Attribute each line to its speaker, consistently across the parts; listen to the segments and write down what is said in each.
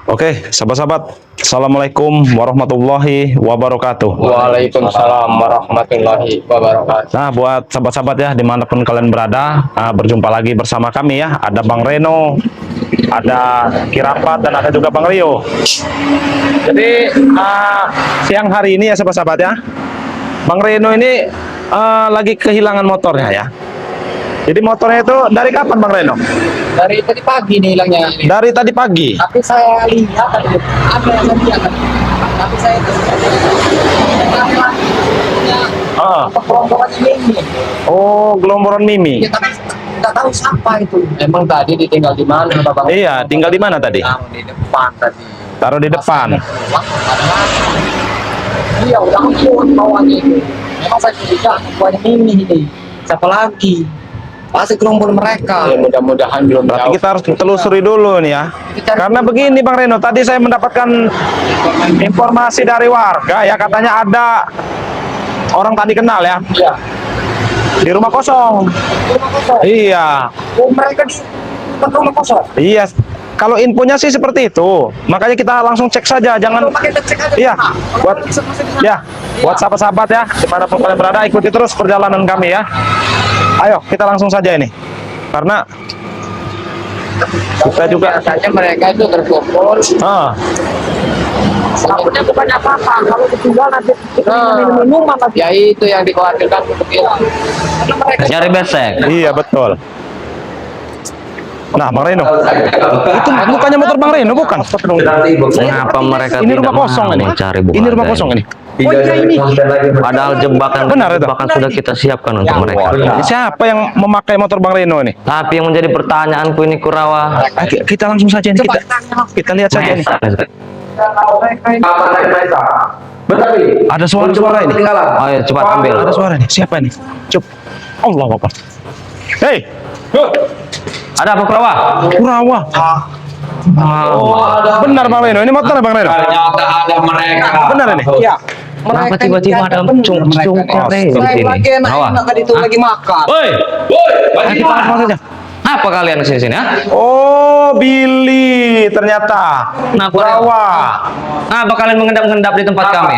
Speaker 1: Oke, sahabat-sahabat, Assalamualaikum warahmatullahi wabarakatuh.
Speaker 2: Waalaikumsalam warahmatullahi wabarakatuh.
Speaker 1: Nah, buat sahabat-sahabat ya, dimanapun kalian berada, berjumpa lagi bersama kami ya. Ada Bang Reno, ada Kirapat, dan ada juga Bang Rio. Jadi, siang hari ini ya sahabat-sahabat ya, Bang Reno ini lagi kehilangan motornya ya. Jadi motornya itu dari kapan Bang Reno?
Speaker 2: Dari tadi pagi nih hilangnya.
Speaker 1: Dari tadi pagi.
Speaker 2: Tapi saya lihat ada yang lihat. Tapi saya perombakan ini.
Speaker 1: Oh, gelomboran Mimi.
Speaker 2: Ya, tapi nggak tahu siapa itu. Emang tadi ditinggal di mana, Bapak?
Speaker 1: Iya, tinggal di mana tadi?
Speaker 2: Di depan tadi.
Speaker 1: Taruh di depan.
Speaker 2: Iya, udah ampun bawahnya itu. Memang saya curiga buahnya Mimi ini. Siapa lagi? Pasti kelompok mereka. Ya, mudah-mudahan belum.
Speaker 1: Berarti kita harus telusuri dulu nih ya. Karena begini Bang Reno, tadi saya mendapatkan informasi dari warga ya, katanya ada orang tadi kenal ya.
Speaker 2: Iya.
Speaker 1: Di rumah kosong.
Speaker 2: Rumah kosong.
Speaker 1: Iya.
Speaker 2: Oh, mereka di rumah kosong.
Speaker 1: Iya. Kalau infonya sih seperti itu. Makanya kita langsung cek saja, jangan. Iya. Buat ya, buat sahabat-sahabat ya, dimanapun kalian berada, ikuti terus perjalanan kami ya. Ayo, kita langsung saja ini. Karena kita juga
Speaker 2: saja mereka itu terkumpul. Takutnya bukan apa-apa. Kalau ketinggalan nanti minum apa? Ya itu yang dikhawatirkan untuk hilang.
Speaker 3: Nyari besek.
Speaker 1: Iya betul. Nah, Bang Reno, itu bukannya motor Bang Reno, bukan?
Speaker 3: Mengapa mereka
Speaker 1: Ini
Speaker 3: tidak
Speaker 1: rumah kosong
Speaker 3: mau
Speaker 1: ini.
Speaker 3: mencari
Speaker 1: Ini rumah kosong ini.
Speaker 2: Oh iya ini.
Speaker 3: Padahal jebakan
Speaker 1: Benar itu.
Speaker 3: jebakan sudah kita siapkan untuk mereka.
Speaker 1: Ini siapa yang memakai motor Bang Reno ini?
Speaker 3: Tapi yang menjadi pertanyaanku ini Kurawa.
Speaker 1: Kita langsung saja ini, kita lihat saja ini. Ada suara-suara ini.
Speaker 3: Ayo cepat ambil.
Speaker 1: Ada suara ini. Siapa ini? Cuk. Allah Akbar. Hei,
Speaker 3: Ada apa Kurawa?
Speaker 1: Kurawa. Benar Bang Reno, ini motornya Bang Reno.
Speaker 4: Ternyata ada mereka.
Speaker 1: Benar ini.
Speaker 2: Iya.
Speaker 3: Kenapa tiba-tiba ada cung di sini? Kurawa.
Speaker 2: Itu lagi makan.
Speaker 3: Woi,
Speaker 1: Ayo kita langsung saja.
Speaker 3: apa kalian kesini sini?
Speaker 1: Oh, Billy ternyata.
Speaker 3: Nah,
Speaker 1: Kurawa.
Speaker 3: Apa kalian mengendap-endap di tempat kami?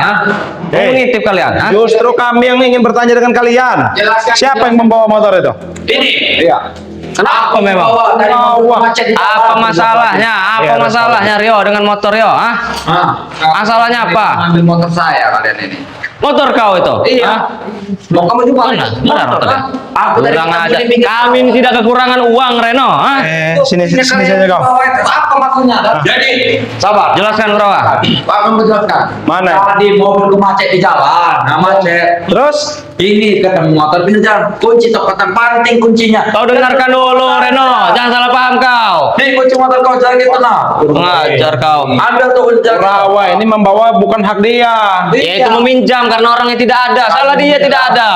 Speaker 3: Mau ngintip kalian?
Speaker 1: Justru kami yang ingin bertanya dengan kalian. Siapa yang membawa motor itu?
Speaker 4: Ini.
Speaker 1: Iya.
Speaker 3: Kenapa memang? Apa masalahnya? Apa masalahnya Rio dengan motor Rio? Masalahnya apa?
Speaker 4: Ambil motor saya kalian ini.
Speaker 3: Motor kau itu?
Speaker 4: Iya. Mau kamu juga?
Speaker 3: Benar motornya.
Speaker 4: Aku dari
Speaker 3: Kurang aja. Kami ini tidak kekurangan uang Reno.
Speaker 1: Sini saja kau.
Speaker 4: Apa maksudnya? Jadi, sabar.
Speaker 3: Jelaskan Kurawa.
Speaker 4: Aku menjelaskan.
Speaker 1: Mana?
Speaker 4: Tadi mobil macet di jalan. Nah, macet.
Speaker 1: Terus?
Speaker 4: Ini ketemu motor pintu jalan. Kunci tokotan panting kuncinya.
Speaker 3: Kau dengarkan dulu Reno. Jangan salah paham kau.
Speaker 4: Nih kunci motor kau jangan gitu nah.
Speaker 3: Ngajar kau.
Speaker 4: Ambil tuh kunci jalan.
Speaker 1: Kurawa ini membawa bukan hak dia.
Speaker 3: Ya itu meminjam karena orangnya tidak ada. Salah dia tidak ada.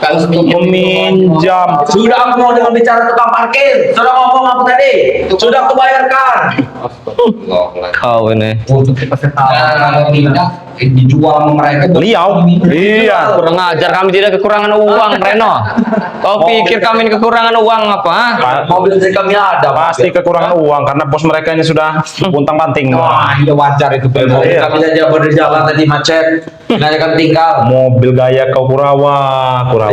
Speaker 4: Kalau
Speaker 1: Meminjam.
Speaker 4: sudah aku mau dengan bicara tukang parkir. Sudah ngomong apa tadi? Sudah aku bayarkan.
Speaker 3: Kau ini.
Speaker 4: Untuk tidak dijual sama mereka.
Speaker 1: Liau. Iya.
Speaker 3: Kurang ajar, kami tidak kekurangan uang Reno. Kau pikir kami ini kekurangan uang apa?
Speaker 4: Mobil dari kami ada.
Speaker 1: Pasti kekurangan uang karena bos mereka ini sudah puntang-panting.
Speaker 4: Wah, iya wajar itu. Mobil
Speaker 1: Iya.
Speaker 4: kami saja berjalan tadi macet. Nanyakan tinggal.
Speaker 1: Mobil gaya kau Kurawa.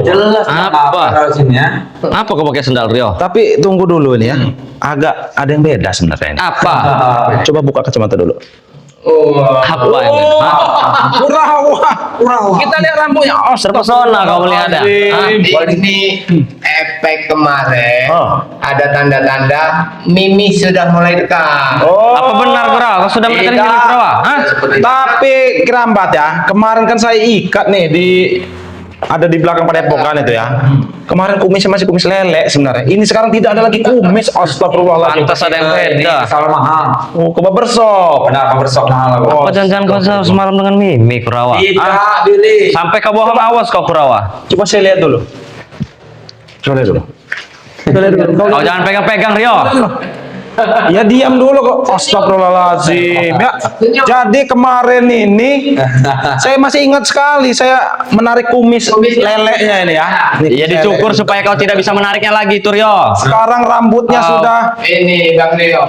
Speaker 4: Jelas
Speaker 3: Apa?
Speaker 4: sini ya.
Speaker 3: Apa kau pakai sendal Rio?
Speaker 1: Tapi tunggu dulu ini ya. Agak ada yang beda sebenarnya ini.
Speaker 3: Apa?
Speaker 1: Coba buka kacamata dulu.
Speaker 3: Apa ini?
Speaker 1: Kurawa. Kita lihat lampunya. Oh,
Speaker 3: Terpesona kau melihatnya.
Speaker 2: Ini efek kemarin
Speaker 1: Oh.
Speaker 2: ada tanda-tanda Mimi sudah mulai dekat.
Speaker 1: Oh.
Speaker 3: Apa benar Kurawa? Kau sudah melihat
Speaker 1: Tidak.
Speaker 3: ini Kurawa?
Speaker 1: Tapi Kerambat ya, kemarin kan saya ikat nih di ada di belakang padepokan itu ya. Kemarin kumisnya masih kumis lele sebenarnya. Ini sekarang tidak ada lagi kumis. Astagfirullahaladzim.
Speaker 3: Pantas ada yang beda.
Speaker 4: Salah mahal.
Speaker 1: Oh, ke barbershop.
Speaker 4: Benar, bersok mahal.
Speaker 3: Apa jangan kau semalam dengan Mimi Kurawa?
Speaker 4: Tidak, Billy.
Speaker 3: Sampai kau bohong, awas kau Kurawa.
Speaker 1: Coba saya lihat dulu. Coba lihat dulu.
Speaker 3: Kau jangan pegang-pegang Rio.
Speaker 1: Ya diam dulu kok. Astagfirullahaladzim. Ya. Jadi kemarin ini saya masih ingat sekali saya menarik kumis leleknya ini ya.
Speaker 3: Ya dicukur supaya kau tidak bisa menariknya lagi, Turyo.
Speaker 1: Sekarang rambutnya sudah.
Speaker 2: Ini Bang Rio.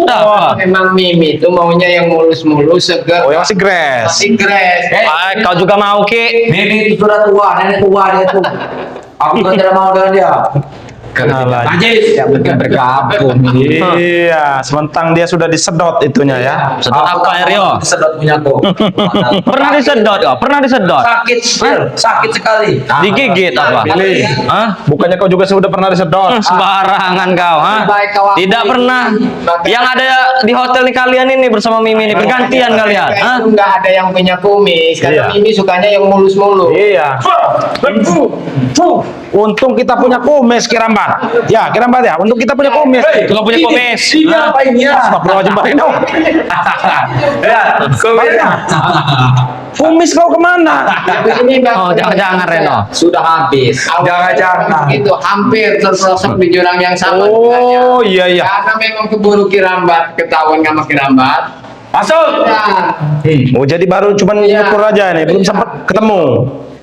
Speaker 3: Apa?
Speaker 2: Memang Mimi itu maunya yang mulus-mulus segar.
Speaker 1: Oh, yang masih grass.
Speaker 2: Masih grass.
Speaker 3: Kau juga mau, Ki?
Speaker 4: Mimi itu sudah tua, nenek tua dia tuh. Aku kan tidak mau dengan dia.
Speaker 1: Najis.
Speaker 2: Yang penting bergabung.
Speaker 1: Iya, sementang dia sudah disedot itunya ya.
Speaker 3: Sedot apa ya, Rio?
Speaker 4: Sedot punya kau.
Speaker 3: Pernah disedot kau? Pernah disedot?
Speaker 4: Sakit, sakit sekali.
Speaker 3: Digigit apa?
Speaker 1: Pilih.
Speaker 3: Hah?
Speaker 1: Bukannya kau juga sudah pernah disedot?
Speaker 3: Sembarangan kau, ha?
Speaker 2: Baik, kawan.
Speaker 3: Tidak pernah. Yang ada di hotel nih kalian ini bersama Mimi ini bergantian kalian, ha?
Speaker 2: Itu nggak ada yang punya kumis. Karena
Speaker 1: Iya.
Speaker 2: Mimi sukanya yang mulus-mulus.
Speaker 1: Iya. Untung kita punya kumis Kirambat. Ya, Kirambat ya. Untung kita punya kumis.
Speaker 3: Kau punya kumis.
Speaker 4: Ini apa ini ya?
Speaker 1: Astagfirullahaladzim, Pak Reno.
Speaker 4: Ya,
Speaker 1: Kumis kau kemana?
Speaker 2: Ini Bang.
Speaker 3: Oh, jangan-jangan Reno.
Speaker 2: Sudah habis.
Speaker 4: Jangan-jangan.
Speaker 2: Itu hampir terperosok di jurang yang sama.
Speaker 1: Oh, iya iya.
Speaker 2: Karena memang keburu Kirambat, ketahuan sama Kirambat.
Speaker 4: Masuk.
Speaker 2: Nah,
Speaker 1: Oh, jadi baru cuman
Speaker 2: Iya.
Speaker 1: nyukur aja nih, belum sempat ketemu.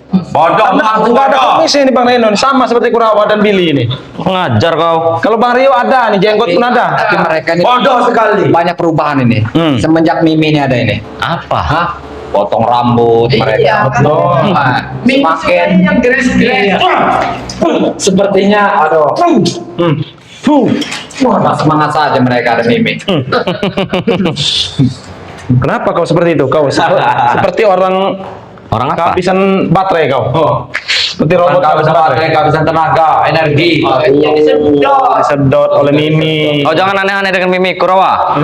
Speaker 4: Bodoh,
Speaker 1: Karena
Speaker 4: aku
Speaker 1: nggak ada
Speaker 4: bodoh.
Speaker 1: kumis ini Bang Reno, sama seperti Kurawa dan Billy ini.
Speaker 3: Ngajar kau.
Speaker 1: Kalau Bang Rio ada nih, jenggot pun ada.
Speaker 2: tapi mereka ini
Speaker 4: Bodoh sekali.
Speaker 2: banyak perubahan ini. Semenjak Mimi ini ada ini.
Speaker 3: Apa?
Speaker 2: Hah?
Speaker 3: Potong rambut
Speaker 2: Iya,
Speaker 3: mereka.
Speaker 2: betul. Mimi
Speaker 3: Semakin
Speaker 2: yang grass-grass.
Speaker 4: Sepertinya, aduh.
Speaker 2: Wah, semangat saja mereka ada Mimi.
Speaker 1: Kenapa kau seperti itu? Kau seperti orang
Speaker 3: Orang apa?
Speaker 1: kehabisan baterai kau. Seperti robot
Speaker 4: Kehabisan baterai, kehabisan tenaga, energi.
Speaker 2: Iya, disedot.
Speaker 1: Disedot oleh Mimi.
Speaker 3: Kau jangan aneh-aneh dengan Mimi Kurawa.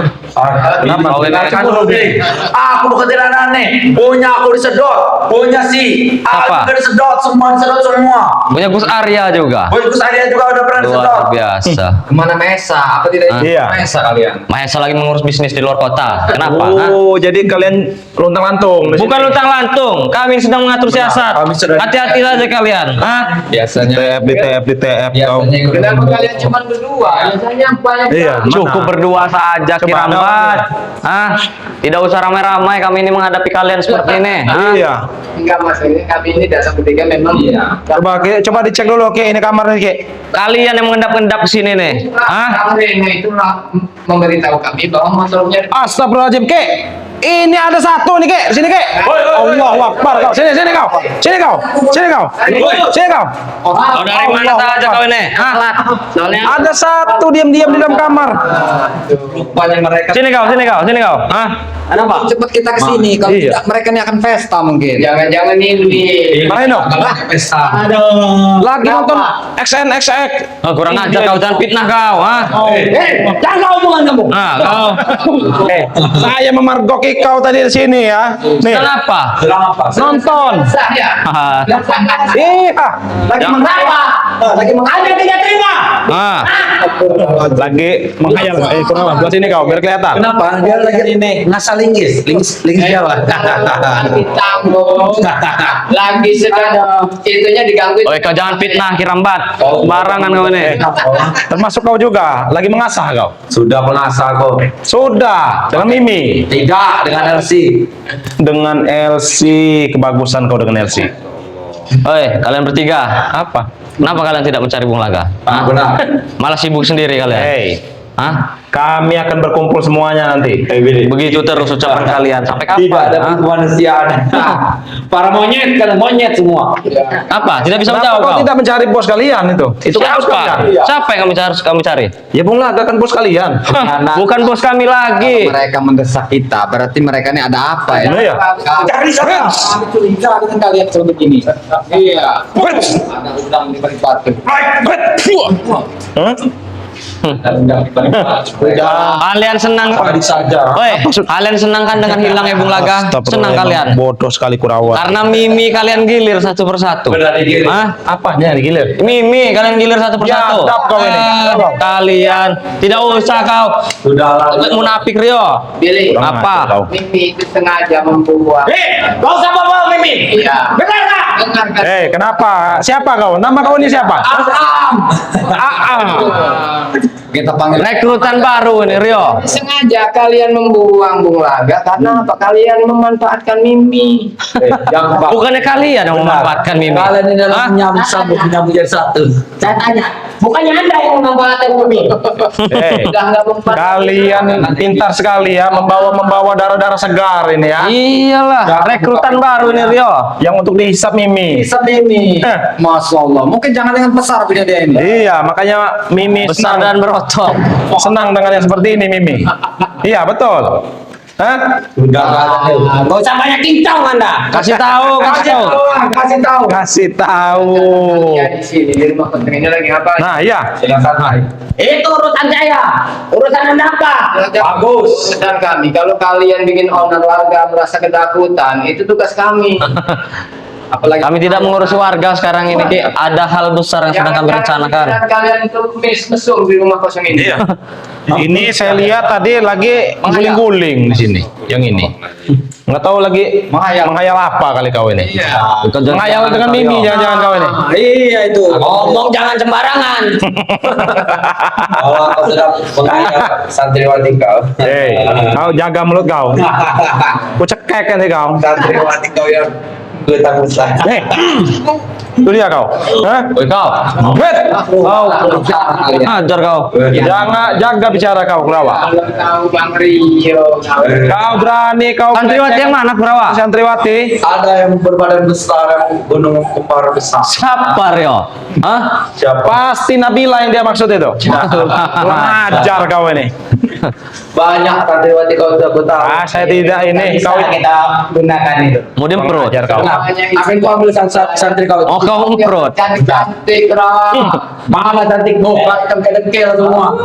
Speaker 1: Kenapa?
Speaker 3: Kau ini
Speaker 4: Kan dulu, Bing. Aku bukan tidak aneh. Punya aku disedot. Punya si
Speaker 3: Apa?
Speaker 4: juga disedot. Semua disedot semua.
Speaker 3: Punya Gus Arya juga.
Speaker 4: Bosku saya juga udah pernah disedot.
Speaker 3: Luar biasa.
Speaker 2: Kemana Mesa? Apa tidak
Speaker 1: Iya.
Speaker 2: Mesa kalian?
Speaker 3: Mahesa lagi mengurus bisnis di luar kota. Kenapa? ha?
Speaker 1: Oh, jadi kalian luntang-lantung. di
Speaker 3: Bukan
Speaker 1: sini.
Speaker 3: luntang lantung. Kami sedang mengatur siasat.
Speaker 4: kami sedang-
Speaker 3: Hati-hati saja kalian. Hah?
Speaker 2: Biasanya.
Speaker 1: di TF kau.
Speaker 2: Kenapa kalian cuma berdua? Biasanya banyak.
Speaker 1: Iya.
Speaker 3: Cukup berdua saja
Speaker 1: Coba
Speaker 3: Kirambat. Hah? Tidak usah ramai-ramai kami ini menghadapi kalian seperti ini. Hah?
Speaker 1: Iya.
Speaker 2: Enggak maksudnya kami ini dasar bertiga memang. Iya.
Speaker 1: Coba dicek dulu, Ki. Ini kamar nih, Ki.
Speaker 3: Kalian yang mengendap-endap ke sini nih. Hah?
Speaker 2: Kang Reno itu memberitahu kami bahwa motornya
Speaker 1: Astagfirullahaladzim, Ki. Ini ada satu nih, Ki. Sini, Ki. Allahu Akbar. Kau. Sini kau. Sini kau. Sini kau. Sini kau.
Speaker 3: Kau dari mana
Speaker 1: Allahu
Speaker 3: saja
Speaker 1: Akbar.
Speaker 3: kau ini? Hah? Soalnya
Speaker 1: Ada satu diam-diam di dalam kamar.
Speaker 2: rupanya mereka.
Speaker 3: sini kau. Hah? Ada apa?
Speaker 2: Cepat kita ke sini. Kalau
Speaker 1: Iya.
Speaker 2: tidak mereka ini akan pesta mungkin. Jangan-jangan ini.
Speaker 1: Bang Reno.
Speaker 2: Pesta.
Speaker 1: Lagi nonton XNXX.
Speaker 3: Oh, kurang ajar kau, jangan fitnah kau. Hah?
Speaker 2: Jangan kau omongan kamu.
Speaker 3: Nah, kau.
Speaker 1: Saya memergoki kau tadi di sini ya. Nih.
Speaker 3: Kenapa?
Speaker 4: Kenapa?
Speaker 1: Nonton.
Speaker 2: Saya.
Speaker 3: Haha.
Speaker 1: Iya.
Speaker 2: Lagi
Speaker 3: Jangan.
Speaker 2: mengapa? Lagi mengapa? Tidak terima.
Speaker 3: Ah.
Speaker 1: Lagi menghayal. Kurang lah. Buat sini kau biar kelihatan.
Speaker 4: Kenapa? Dia lagi ini ngasal linggis Jawa.
Speaker 2: Lagi tanggung. Lagi sedang itunya diganggu.
Speaker 3: Oi, kau jangan fitnah Kirambat. Sembarangan kau ini.
Speaker 1: Termasuk kau juga. Lagi mengasah kau.
Speaker 4: Sudah mengasah kok.
Speaker 1: Sudah. Dengan Mimi.
Speaker 4: Tidak dengan LC.
Speaker 1: Dengan LC. Kebagusan kau dengan LC.
Speaker 3: Oi, kalian bertiga.
Speaker 1: Apa?
Speaker 3: Kenapa kalian tidak mencari Bung Laga? Hah?
Speaker 4: Benar.
Speaker 3: Malah sibuk sendiri kalian.
Speaker 1: Hey.
Speaker 3: Hah?
Speaker 1: Kami akan berkumpul semuanya nanti.
Speaker 3: Begitu terus ucapan kalian. Sampai kapan?
Speaker 4: Tidak ada
Speaker 3: Hah?
Speaker 4: kemanusiaan. Para monyet, kalian monyet semua.
Speaker 3: Apa? Tidak bisa
Speaker 1: Kenapa
Speaker 3: menjawab
Speaker 1: kau
Speaker 3: kau?
Speaker 1: tidak mencari bos kalian itu? Itu kan bos kalian.
Speaker 3: Siapa? Siapa yang kami cari?
Speaker 1: Ya Bung Laga kan bos kalian.
Speaker 3: Hah, bukan bos kami lagi.
Speaker 2: Mereka mendesak kita, berarti mereka ini ada apa ya?
Speaker 1: Iya.
Speaker 4: Cari sana.
Speaker 2: Kami curiga dengan kalian seperti ini. Iya. Ada udang di balik batu.
Speaker 1: Hah?
Speaker 2: Ada udang di balik batu.
Speaker 3: Kalian senang?
Speaker 4: saja.
Speaker 3: Woi, kalian senang kan dengan hilangnya Bung Laga? Senang kalian?
Speaker 1: Bodoh sekali Kurawa.
Speaker 3: Karena Mimi kalian gilir satu persatu.
Speaker 4: Benar digilir.
Speaker 3: Hah?
Speaker 1: Apanya nih gilir?
Speaker 3: Mimi kalian gilir satu persatu.
Speaker 1: Biadab kau ini.
Speaker 3: Kalian tidak usah kau.
Speaker 4: Sudah.
Speaker 3: Munafik Rio.
Speaker 2: Billy,
Speaker 1: Kurang
Speaker 3: Apa?
Speaker 1: ajar kau.
Speaker 2: Mimi itu sengaja membuat.
Speaker 4: Kau sama bawa Mimi.
Speaker 2: Iya.
Speaker 4: Benar tak?
Speaker 2: Benar kan?
Speaker 1: Kenapa? Siapa kau? Nama kau ini siapa?
Speaker 4: Asam.
Speaker 1: Aang.
Speaker 2: Kita panggil
Speaker 3: Rekrutan baru nih Rio.
Speaker 2: sengaja kalian membuang Bung Laga karena apa? Kalian memanfaatkan Mimi.
Speaker 3: Bukannya kalian yang memanfaatkan Mimi.
Speaker 4: Kalian ini
Speaker 3: Hah?
Speaker 4: dalam menyambut jadi satu.
Speaker 2: Saya tanya, bukannya Anda yang memanfaatkan Mimi? Udah nggak mempan.
Speaker 1: Kalian pintar sekali ya membawa darah-darah segar ini ya.
Speaker 3: Iyalah, rekrutan baru nih Rio.
Speaker 1: Yang untuk dihisap Mimi.
Speaker 2: Bisa Mimi. Masya Allah. Mungkin jangan dengan besar punya dia ini.
Speaker 1: Iya, makanya Mimi
Speaker 3: Besar dan berotot.
Speaker 1: senang dengan yang seperti ini Mimi. Iya, betul. Hah?
Speaker 2: Nggak usah banyak kincang Anda.
Speaker 3: Kasih tahu, kasih tahu.
Speaker 2: Kasih tahu.
Speaker 1: Kasih tahu.
Speaker 2: Ya di sini di rumah kontrakan ini lagi ngapain?
Speaker 1: Nah, iya.
Speaker 2: Sedang santai. Itu urusan saya. Urusan Anda apa? Bagus. Urusan kami. Kalau kalian bikin owner warga merasa ketakutan, itu tugas kami. Apalagi
Speaker 3: Kami tidak mengurusi warga sekarang ini Ki. Ada hal besar yang sedang kami rencanakan.
Speaker 2: Kalian itu mesum di rumah kosong ini.
Speaker 1: Iya. Ini saya lihat tadi lagi guling-guling di sini. Yang ini. Nggak tahu lagi menghayal apa kali kau ini.
Speaker 2: Iya.
Speaker 1: Menghayal dengan Mimi jangan-jangan kau ini.
Speaker 4: Iya itu.
Speaker 2: Ngomong jangan sembarangan.
Speaker 4: Oh, kau sudah mengajar santriwati kau.
Speaker 1: Hei, kau jaga mulut kau. Ku cekek nanti kau.
Speaker 4: Santriwati kau yang betah-betah.
Speaker 1: Hei, itu dia kau. Hah?
Speaker 3: Woi kau.
Speaker 1: Bet.
Speaker 3: Kau ajar kau.
Speaker 1: Jangan jaga bicara kau, Kurawa.
Speaker 2: Kalau tahu Bang Rio.
Speaker 1: Kau berani kau.
Speaker 3: Santriwati yang mana Kurawa?
Speaker 1: Santriwati.
Speaker 4: Ada yang berbadan besar, yang gunung kembar besar.
Speaker 3: Siapa Rio? Hah?
Speaker 4: Siapa?
Speaker 1: Pasti Nabila yang dia maksud itu. Kurang ajar kau ini.
Speaker 4: Banyak santriwati kau sudah betah.
Speaker 1: Ah, saya tidak ini. Kau
Speaker 2: kita gunakan itu.
Speaker 3: Mau diemprot.
Speaker 1: ajar kau.
Speaker 4: Akan kau ambil santri kau.
Speaker 3: Oh, kau emprot.
Speaker 2: Cantik Ram.
Speaker 4: Mana cantik kau? Kan kedengkel semua.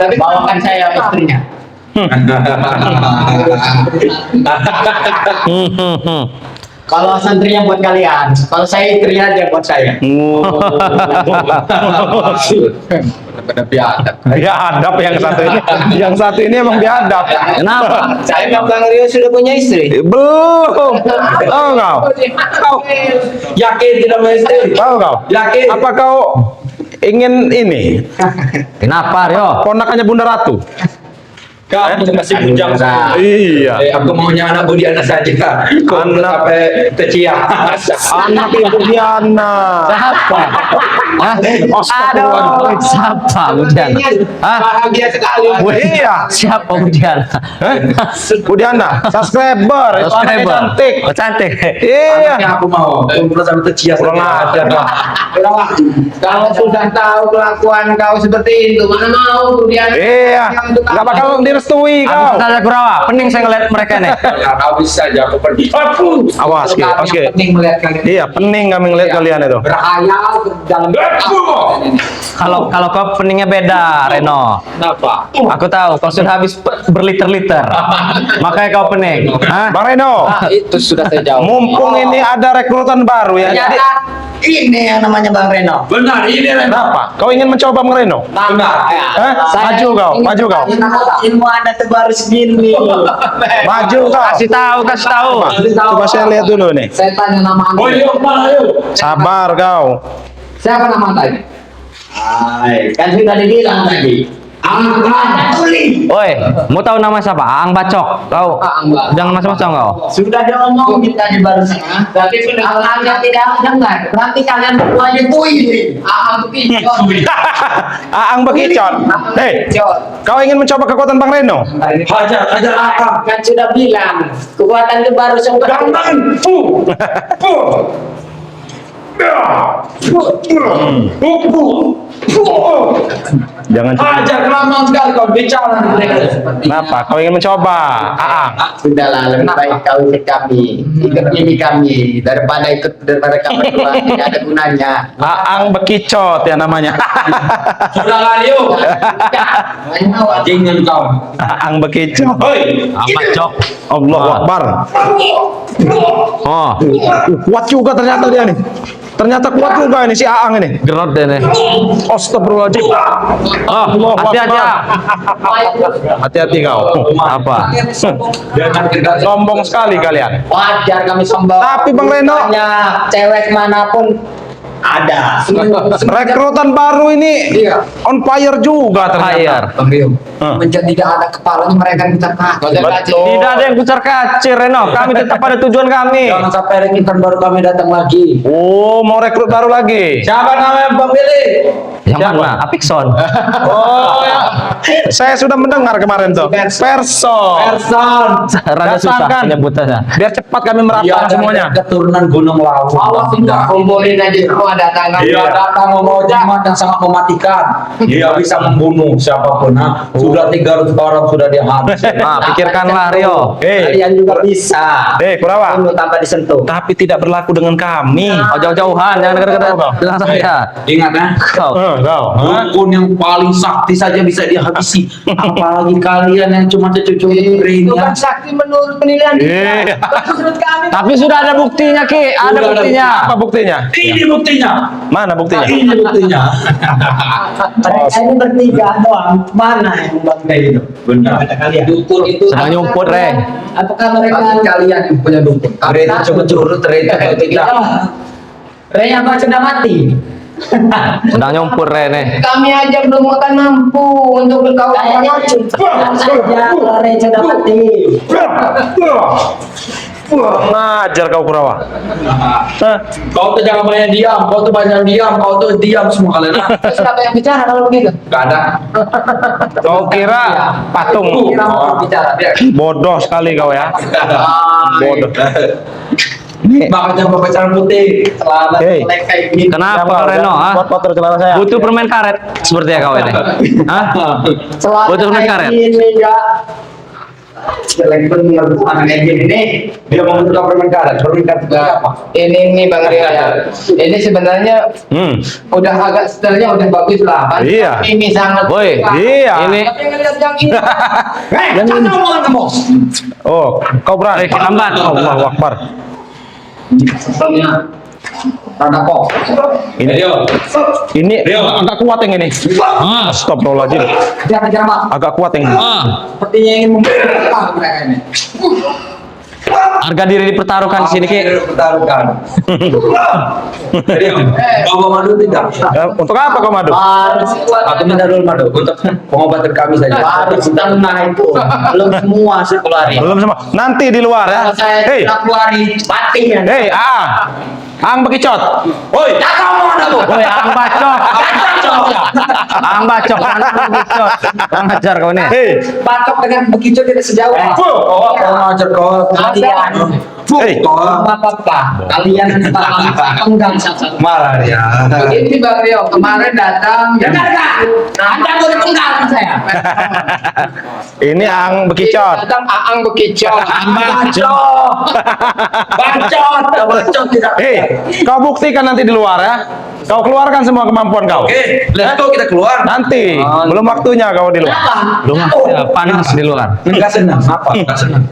Speaker 2: Tapi bawakan saya istrinya. Kalau santrinya buat kalian, kalau saya istrinya dia buat saya. Benar-benar biadab.
Speaker 1: Biadab yang satu ini. Yang satu ini emang biadab.
Speaker 3: Kenapa?
Speaker 2: Saya Bang Rio sudah punya istri.
Speaker 1: Belum. Tahu kau?
Speaker 4: Yakin tidak mesti?
Speaker 1: Tahu kau?
Speaker 4: Yakin?
Speaker 1: Apa kau ingin ini?
Speaker 3: Kenapa Rio?
Speaker 1: Ponakannya Bunda Ratu.
Speaker 4: Kamu masih bujang.
Speaker 1: Iya.
Speaker 4: Aku maunya anak Budiana saja. Kau belum
Speaker 1: Anak-
Speaker 4: sampai kecian.
Speaker 1: Anak Ibu Diana.
Speaker 3: Siapa? Hah? Aduh, siapa Budian? Hah?
Speaker 2: Bahagia sekali.
Speaker 1: Iya.
Speaker 3: Siapa Budian?
Speaker 1: Hah? Bu Diana, subscriber. Itu anaknya cantik.
Speaker 3: Oh, cantik.
Speaker 1: Iya.
Speaker 4: Anaknya aku mau. Kau belum sampai kecian.
Speaker 1: Kurang ajar kau.
Speaker 2: Kalau sudah tahu kelakuan kau seperti itu, mana mau dia?
Speaker 1: Iya. Gak bakal direstui kau.
Speaker 3: Saja Kurawa, pening saya ngeliat mereka nih.
Speaker 4: Ya, kau bisa aja aku pergi.
Speaker 1: Awas, Ki. Awas, Ki.
Speaker 2: Penting melihat kalian.
Speaker 1: Iya, pening kami ngeliat kalian itu.
Speaker 2: Berhayal ke dalam.
Speaker 3: Kalau kau peningnya beda, Reno.
Speaker 4: Kenapa?
Speaker 3: Aku tahu, kau sudah habis berliter-liter. Makanya kau pening. Hah?
Speaker 1: Bang Reno,
Speaker 2: Itu sudah saya jawab.
Speaker 1: mumpung ini ada rekrutan baru ya. Jadi,
Speaker 2: Ternyata ini yang namanya Bang Reno.
Speaker 4: Benar, ini Reno.
Speaker 1: kenapa? Kau ingin mencoba Bang Reno?
Speaker 4: Benar.
Speaker 1: Hah? Maju kau, maju kau.
Speaker 2: Ilmu Anda tuh baru segini.
Speaker 1: Maju kau.
Speaker 3: Kasih tahu, kasih tahu.
Speaker 1: Coba saya lihat dulu nih.
Speaker 2: Saya tanya nama Anda.
Speaker 4: Oh, yuk, mana yuk?
Speaker 1: Sabar kau.
Speaker 2: Siapa nama Anda? Kan sudah dibilang tadi. Angkat tuli.
Speaker 3: Woi, mau tahu nama siapa? Aang Bacok. Kau
Speaker 2: Aang Bacok.
Speaker 3: jangan macam-macam kau.
Speaker 2: Sudah diomongin tadi barusan. Tapi sudah Anda tidak dengar. Berarti kalian berduanya tui. Begini.
Speaker 1: Aang Bekicot. Hei, kau ingin mencoba kekuatan Bang Reno?
Speaker 4: Hajar, hajar akang.
Speaker 2: Kan sudah bilang kekuatan itu baru
Speaker 4: Jangan.
Speaker 1: Jangan coba.
Speaker 4: Hajar lama sekali kau bicara.
Speaker 1: Kenapa? Kau ingin mencoba? Aang.
Speaker 2: Sudahlah, lebih baik kau ikut kami, ikut ini kami daripada ikut mereka berdua. Tidak ada gunanya.
Speaker 1: Aang Bekicot ya namanya.
Speaker 4: Sudah lah yuk. Jangan kau.
Speaker 1: Aang Bekicot.
Speaker 4: Hoi.
Speaker 3: Aang Bacok.
Speaker 1: Allahu Akbar.
Speaker 3: Oh,
Speaker 1: Kuat juga ternyata dia nih. Ternyata kuat juga ini si Aang ini.
Speaker 3: gerot deh nih.
Speaker 1: Astagfirullahaladzim.
Speaker 3: Oh,
Speaker 1: Allahu
Speaker 3: hati-hati ya.
Speaker 1: Akbar. Hati-hati kau.
Speaker 3: Apa?
Speaker 4: Jangan kita
Speaker 1: Sombong sekali kalian.
Speaker 2: Wajar kami sombong.
Speaker 1: Tapi Bang Reno-
Speaker 2: Banyak cewek manapun
Speaker 4: Ada.
Speaker 1: Rekrutan baru ini
Speaker 2: Iya.
Speaker 1: on fire juga
Speaker 3: Fire.
Speaker 1: ternyata.
Speaker 2: Bang Rio.
Speaker 1: Hah.
Speaker 2: Menjadi tidak ada kepalanya mereka kita
Speaker 1: Betul.
Speaker 3: Tidak ada yang kucar kacir Reno. Kami tetap pada tujuan kami.
Speaker 4: Jangan sampai rekrutan baru kami datang lagi.
Speaker 1: Oh, mau rekrut baru lagi.
Speaker 4: Siapa namanya Bang Billy?
Speaker 3: Yang mana? Apikson.
Speaker 1: Oh, ya. Saya sudah mendengar kemarin tuh. Person.
Speaker 4: Person.
Speaker 3: Rada susah
Speaker 1: Datangkan.
Speaker 3: penyebutannya.
Speaker 1: Biar cepat kami merapatkan semuanya.
Speaker 4: Keturunan Gunung Lawu.
Speaker 2: awas tidak kumpulin aja semua datang
Speaker 4: Dia datang membawa jimat yang sangat mematikan. Dia bisa membunuh siapapun. Nah, sudah 300 orang sudah dia habis.
Speaker 3: Nah, pikirkanlah Rio.
Speaker 4: Kalian juga bisa.
Speaker 1: Kurawa.
Speaker 4: Dulu tanpa disentuh.
Speaker 1: Tapi tidak berlaku dengan kami.
Speaker 3: Oh, jauh-jauhan, jangan dekat-dekat dengan saya.
Speaker 4: Ingat ya,
Speaker 3: Kau.
Speaker 1: Kau.
Speaker 4: dukun yang paling sakti saja bisa dihabisi. Apalagi kalian yang cuma cucu
Speaker 2: itu
Speaker 4: ya.
Speaker 2: kan sakti menurut penilaian
Speaker 1: Iya.
Speaker 2: menurut kami
Speaker 3: Tapi sudah ada buktinya, Ki. Ada
Speaker 4: Sudah ada
Speaker 3: buktinya.
Speaker 1: Apa buktinya?
Speaker 4: Ini buktinya.
Speaker 1: Mana buktinya?
Speaker 4: Ini buktinya.
Speaker 2: mereka ini bertiga doang mana yang bangga itu
Speaker 4: Benar.
Speaker 2: dukun itu
Speaker 3: Sedang nyumput, Re.
Speaker 2: apakah mereka kalian yang punya dukun
Speaker 4: Itu cuma curut ternyata kalau tidak.
Speaker 2: Re yang sudah mati
Speaker 3: Sedang nyumput, Re, nih.
Speaker 2: kami aja belum akan mampu untuk berkawan saja Re sudah mati
Speaker 1: Ngajar kau Kurawa.
Speaker 4: Kau tuh jangan banyak diam. Kau tuh banyak diam. Kau tuh diam semua kalian.
Speaker 2: terus siapa yang bicara kalau begitu
Speaker 4: Gak ada.
Speaker 1: Kau kira patung?
Speaker 2: kira mau bicara
Speaker 1: Bodoh sekali kau ya. Bodoh.
Speaker 4: Makanya pakai putih.
Speaker 2: selamat
Speaker 1: Hei.
Speaker 2: mulai kayak gini
Speaker 3: Kenapa, Reno? Ah?
Speaker 1: Buat kotor celana saya.
Speaker 3: Butuh permen karet sepertinya kau ini. Hah?
Speaker 2: selamat
Speaker 3: Betul,
Speaker 2: kayak
Speaker 3: karet.
Speaker 2: gini ya jelek bener anak kayak gini nih
Speaker 4: Dia mau membuka permen karet. Permen karet itu apa?
Speaker 2: ini nih Bang Ria ya. Ini sebenarnya udah agak setelahnya udah bagus lah. Kan
Speaker 1: Iya.
Speaker 2: Ini sangat.
Speaker 3: Woi,
Speaker 1: Iya.
Speaker 3: Ini
Speaker 2: Tapi ngeliat yang ini.
Speaker 4: Jangan ngomong kamu.
Speaker 1: Oh, kau berani?
Speaker 3: lambat.
Speaker 1: Allahu Akbar.
Speaker 2: Setelahnya rada kok.
Speaker 1: Ini
Speaker 4: Rio.
Speaker 1: ini
Speaker 4: Rio.
Speaker 1: agak kuat yang ini.
Speaker 3: Ah.
Speaker 1: Astagfirullahaladzim.
Speaker 2: Jangan Mas.
Speaker 1: Agak kuat yang ini.
Speaker 3: Ah.
Speaker 2: Sepertinya ingin mempertaruhkan mereka ini.
Speaker 3: Harga diri dipertaruhkan di sini, Ki.
Speaker 4: Pertaruhkan. Rio. Kau mau madu tidak?
Speaker 1: Untuk apa kau madu?
Speaker 2: Harus kuat.
Speaker 4: Aku minta dulu madu untuk pengobatan kami saja.
Speaker 2: Harus tenang itu. Belum semua saya keluarin.
Speaker 1: Belum semua. Nanti di luar ya.
Speaker 2: Kalau saya
Speaker 1: Hei,
Speaker 2: sudah keluarin mati ya.
Speaker 1: hei, Ang bekicot.
Speaker 4: Woi,
Speaker 2: Tak kamu aku.
Speaker 3: Woi, ang bacok. Ang bacok, ang bacok. Ang ajar kau ini.
Speaker 1: Hei,
Speaker 2: Batok dengan begitu tidak sejauh.
Speaker 4: kau ngajar kau.
Speaker 2: Kalian.
Speaker 1: hei.
Speaker 4: Kau
Speaker 2: Apa-apa. Kalian penggang satu-satu.
Speaker 4: marah ya.
Speaker 2: Ini Bang Rio kemarin datang. Dengar kan? Nah, Anda boleh penggang saya.
Speaker 1: Ini Ang bekicot.
Speaker 2: Datang Aang bekicot.
Speaker 4: Bacot. Bacot. Bacot tidak.
Speaker 1: Hei, kau buktikan nanti di luar ya. Kau keluarkan semua kemampuan kau.
Speaker 4: Oke, let's go kita keluar.
Speaker 1: Nanti, belum waktunya kau di luar.
Speaker 3: Belum ya, panas di luar.
Speaker 4: Enggak senang. Apa? Enggak senang.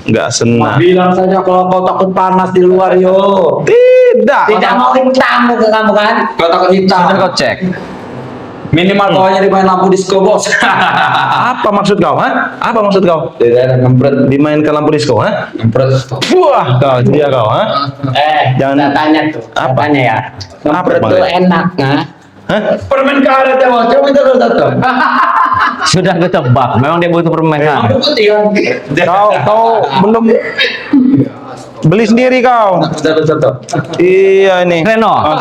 Speaker 1: Enggak senang.
Speaker 4: Bilang saja kalau kau takut panas di luar yo.
Speaker 1: Tidak.
Speaker 2: Tidak mau tamu ke kamu kan?
Speaker 4: Kau takut hitam.
Speaker 3: Sudah kau cek.
Speaker 4: Minimal kau hanya dimain lampu disco bos.
Speaker 1: Apa maksud kau? Hah? Apa maksud kau?
Speaker 4: Tidak ngempret.
Speaker 1: Dimainkan lampu disco, ha?
Speaker 4: Ngempret.
Speaker 1: Wah, kau dia kau, ha? Jangan-
Speaker 2: Jangan tanya tuh.
Speaker 1: Apa?
Speaker 2: Tanya ya.
Speaker 1: Apa, Bang
Speaker 2: Betul
Speaker 1: Rio?
Speaker 2: enak, nah.
Speaker 1: Hah?
Speaker 4: Permen karet ya bos. Coba kita dulu satu.
Speaker 3: Sudah ketebak. Memang dia butuh permen karet.
Speaker 4: Lampu putih kan.
Speaker 1: Kau belum beli sendiri kau.
Speaker 4: Satu satu.
Speaker 1: Iya ini.
Speaker 3: Reno,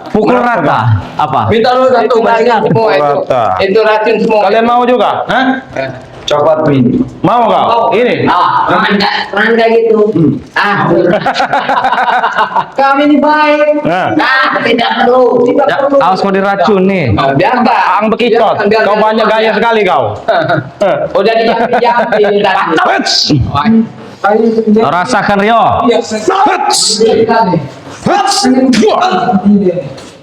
Speaker 3: pukul rata. Apa?
Speaker 4: Minta dulu satu bajingan.
Speaker 2: Semua itu.
Speaker 1: Rata.
Speaker 2: Itu racun semua.
Speaker 1: Kalian mau juga? Hah?
Speaker 4: Coklat mini.
Speaker 1: Mau kau? Ini.
Speaker 2: Jangan kayak gitu. Kami ini baik. Tidak perlu. Tidak
Speaker 3: Ya,
Speaker 2: perlu.
Speaker 3: awas kau diracun nih.
Speaker 2: Biarkan.
Speaker 1: Ang bekicot.
Speaker 2: Biarkan,
Speaker 1: Kau banyak gaya sekali kau.
Speaker 2: Udah dijampi-jampi tadi.
Speaker 1: Huts.
Speaker 3: Kau rasakan Rio.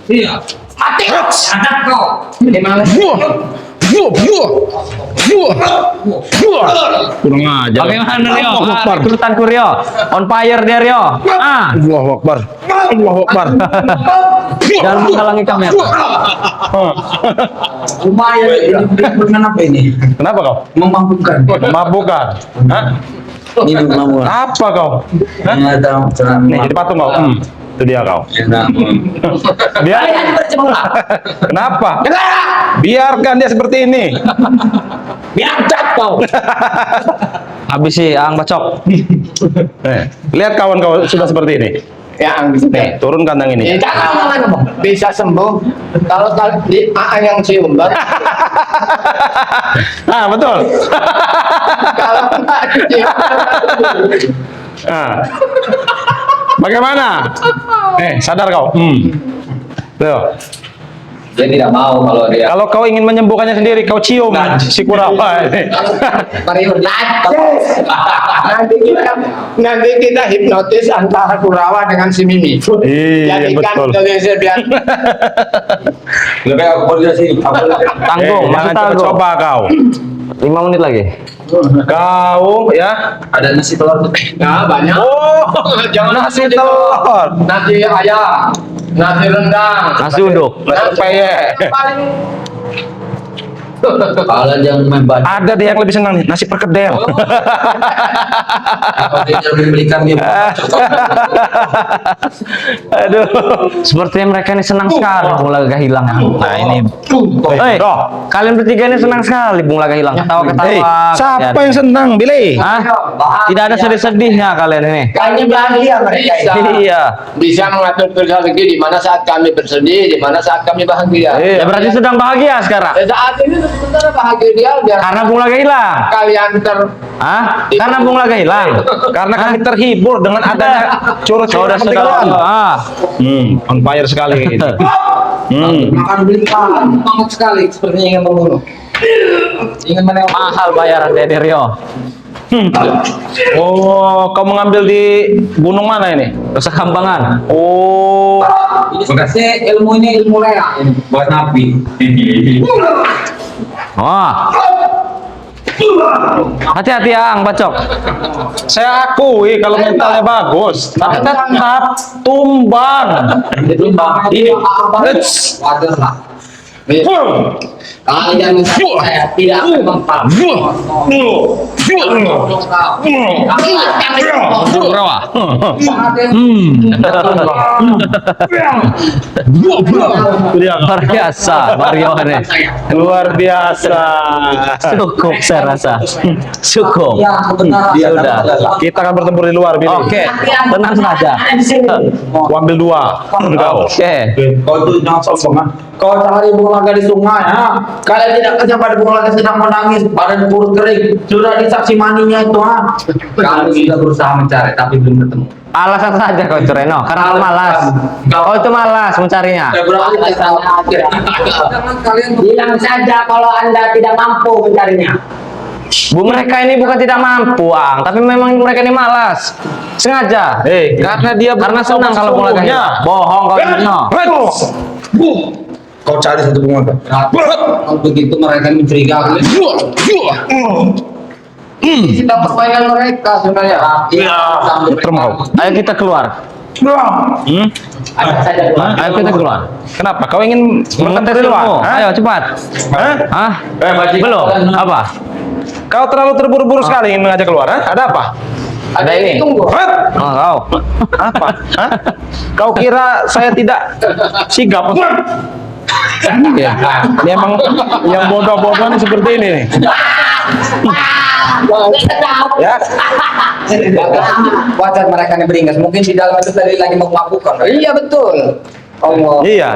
Speaker 2: Iya. Mati. Anak kau. Memang.
Speaker 1: Kurang ajar.
Speaker 3: Bagaimana Rio?
Speaker 1: Allahu Akbar.
Speaker 3: Rekrutanku Rio. On fire dia Rio.
Speaker 1: Allahu Akbar. Allahu Akbar.
Speaker 3: Jangan menghalangi kami.
Speaker 4: Lumayan. Ini permen apa ini?
Speaker 1: Kenapa kau?
Speaker 4: Memabukkan.
Speaker 1: Mabukan. Hah?
Speaker 4: Ini memabukkan.
Speaker 1: Apa kau? Hah?
Speaker 4: Ini ada
Speaker 1: Nih, jadi patung kau. Itu dia kau.
Speaker 4: Enak.
Speaker 1: Biar kenapa? Biarkan dia seperti ini.
Speaker 2: Biadab kau.
Speaker 3: Habis sih Ang Bacok.
Speaker 1: Lihat kawan-kawan sudah seperti ini.
Speaker 2: Yang
Speaker 1: Turunkan yang ini.
Speaker 2: bisa sembuh kalau di yang cium baru.
Speaker 1: Ah, betul.
Speaker 2: Kalau nggak dicium.
Speaker 1: Ah. Bagaimana? Sadar kau? Tuh.
Speaker 2: Dia tidak mau kalau dia.
Speaker 1: Kalau kau ingin menyembuhkannya sendiri, kau cium si Kurawa ini.
Speaker 2: Mario nanti kita hipnotis antara Kurawa dengan si Mimi.
Speaker 1: Iya,
Speaker 2: Jadikan
Speaker 1: betul.
Speaker 2: Indonesia biar
Speaker 4: Lebih aku kerja sini.
Speaker 3: Tanggung, masih
Speaker 1: jangan
Speaker 3: tanggung.
Speaker 1: coba kau.
Speaker 3: 5 menit lagi.
Speaker 1: Kau ya.
Speaker 4: Ada nasi telur.
Speaker 2: nah banyak.
Speaker 1: Oh,
Speaker 2: Jangan
Speaker 1: nasi telur.
Speaker 2: nasi ayam, nasi rendang,
Speaker 3: Nasi uduk.
Speaker 1: Nasi peyek.
Speaker 4: Kalian jangan main baju.
Speaker 1: Ada deh yang lebih senang nih, nasi perkedel.
Speaker 4: Apa dia membelikan dia?
Speaker 1: Aduh.
Speaker 3: Sepertinya mereka ini senang sekali Bung Laga hilang. Nah ini. Hei,
Speaker 1: Doh.
Speaker 3: kalian bertiga ini senang sekali Bung Laga hilang. Ketawa-ketawa.
Speaker 1: Siapa yang senang, Billy?
Speaker 3: Hah? Tidak ada sedih-sedihnya kalian ini.
Speaker 2: Kayaknya bahagia mereka ini.
Speaker 3: Iya.
Speaker 2: Bisa mengatur strategi di mana saat kami bersedih, di mana saat kami bahagia.
Speaker 3: Ya berarti sedang bahagia sekarang.
Speaker 2: Saat ini sebenarnya bahagia dia biar
Speaker 3: Karena Bung Laga hilang.
Speaker 2: kalian
Speaker 3: Hah? Karena Bung Laga hilang.
Speaker 1: Karena kami terhibur dengan adanya curut-curut
Speaker 3: Saudara sekali. Ah.
Speaker 1: on fire sekali.
Speaker 4: Makan belikan. Semangat sekali sepertinya ingin membunuh. Ingin menewang.
Speaker 3: Mahal bayaran dari Rio.
Speaker 1: Oh, kau mengambil di gunung mana ini?
Speaker 3: Nusa Kambangan.
Speaker 1: Oh,
Speaker 4: Ini sebenarnya ilmu ini ilmu rea ini buat nabi.
Speaker 3: Wah. Hati-hati Ang Bacok.
Speaker 1: saya akui kalau mentalnya bagus, tapi tetap tumbang. Ini, Eits.
Speaker 4: Wajar lah.
Speaker 2: kalian saya tidak akan mempan.
Speaker 3: Rawa.
Speaker 1: Itu dia.
Speaker 3: Luar biasa Mario ini.
Speaker 1: Luar biasa.
Speaker 3: Cukup saya rasa. Cukup.
Speaker 4: Ya, kebenaran.
Speaker 3: Ya udah.
Speaker 1: Kita akan bertempur di luar, Billy.
Speaker 3: Oke, tenang saja.
Speaker 1: Gua ambil 2. Kau.
Speaker 3: Oke.
Speaker 4: Kau tuh jangan sombong ah. Kau cari bunga laga di sungai ha? Kalian tidak kerja pada bunga laga sedang menangis, badan perut kering, sudah disaksi maninya itu ha? Kami sudah berusaha mencari tapi belum ketemu.
Speaker 3: Alasan saja kau itu Reno, karena kau malas. Kau itu malas mencarinya.
Speaker 4: Ya berarti kalian
Speaker 2: Bilang saja kalau Anda tidak mampu mencarinya.
Speaker 3: Bu, mereka ini bukan tidak mampu, Ang, tapi memang mereka ini malas. Sengaja.
Speaker 1: Karena dia
Speaker 3: Karena senang kalau Bung Laga hilang. Bohong kau Reno.
Speaker 4: kau cari satu bunga. Kalau begitu mereka mencurigakan.
Speaker 2: Kita permainan mereka sebenarnya.
Speaker 3: Ayo kita keluar.
Speaker 2: Ada saja keluar.
Speaker 3: Ayo kita keluar.
Speaker 1: Kenapa? Kau ingin bertempur di luar? Hah?
Speaker 3: Ayo cepat.
Speaker 1: Hah?
Speaker 3: Hah? Belum. Apa?
Speaker 1: Kau terlalu terburu-buru sekali ingin mengajak keluar, ha? Ada apa?
Speaker 3: Ada ini.
Speaker 2: Tunggu.
Speaker 1: Hah?
Speaker 3: Oh, kau.
Speaker 1: Apa? Hah? Kau kira saya tidak sigap?
Speaker 3: Ya.
Speaker 1: Ini emang yang bodoh-bodoh seperti ini nih. Ya.
Speaker 4: Wajar mereka ini beringas. Mungkin di dalam itu tadi lagi memabukkan.
Speaker 2: Iya betul. Allah.
Speaker 1: Iya.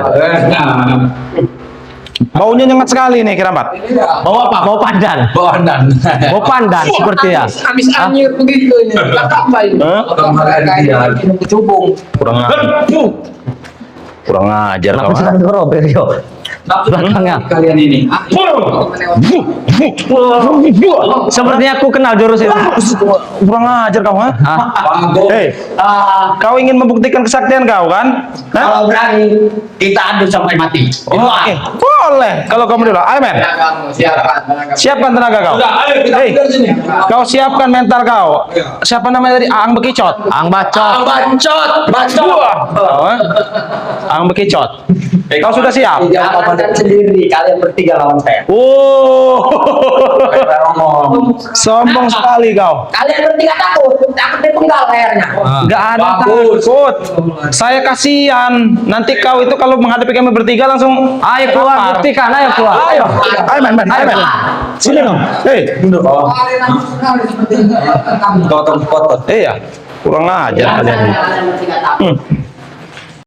Speaker 1: Baunya nyengat sekali nih Kiramat.
Speaker 3: Mau apa? Mau pandan.
Speaker 4: Bonan.
Speaker 3: Mau pandan seperti ya.
Speaker 2: Habis anyir begitu ini. Apa ini?
Speaker 1: Hah?
Speaker 4: Mereka ini kecubung.
Speaker 1: Kurang ajar kau.
Speaker 3: Kenapa sedang dorobek yo? Belakangnya.
Speaker 4: Kalian ini.
Speaker 3: Sepertinya aku kenal jurus itu.
Speaker 1: Kurang ajar kau, ha?
Speaker 4: Bagus.
Speaker 1: Hei, kau ingin membuktikan kesaktian kau kan? Hah?
Speaker 2: Kalau berani kita adu sampai mati.
Speaker 1: Oke, boleh. Kalau kamu dulu, ayo men.
Speaker 2: Tenagamu, siapkan tenaga.
Speaker 1: Siapkan tenaga kau.
Speaker 4: Sudah, ayo kita
Speaker 1: Hei,
Speaker 4: tinggal sini.
Speaker 1: kau siapkan mental kau. Siapa namanya tadi? Aang Bekicot.
Speaker 3: Ang Bacok.
Speaker 4: Bacot, bacot.
Speaker 1: Kau, ha? Aang Bekicot. Kau sudah siap?
Speaker 2: Jangan lawan sendiri, kalian bertiga lawan saya.
Speaker 1: Oh, sombong sekali kau.
Speaker 2: Kalian bertiga takut dipenggal lehernya.
Speaker 1: Nggak ada takut. Saya kasihan. Nanti kau itu kalau menghadapi kami bertiga langsung
Speaker 3: Ayo keluar,
Speaker 1: lapar.
Speaker 3: buktikan, ayo keluar.
Speaker 1: Ayo, ayo men, ayo men. Sini dong.
Speaker 4: Kotor.
Speaker 1: Iya, kurang ajar kalian.
Speaker 2: Kalian bertiga takut.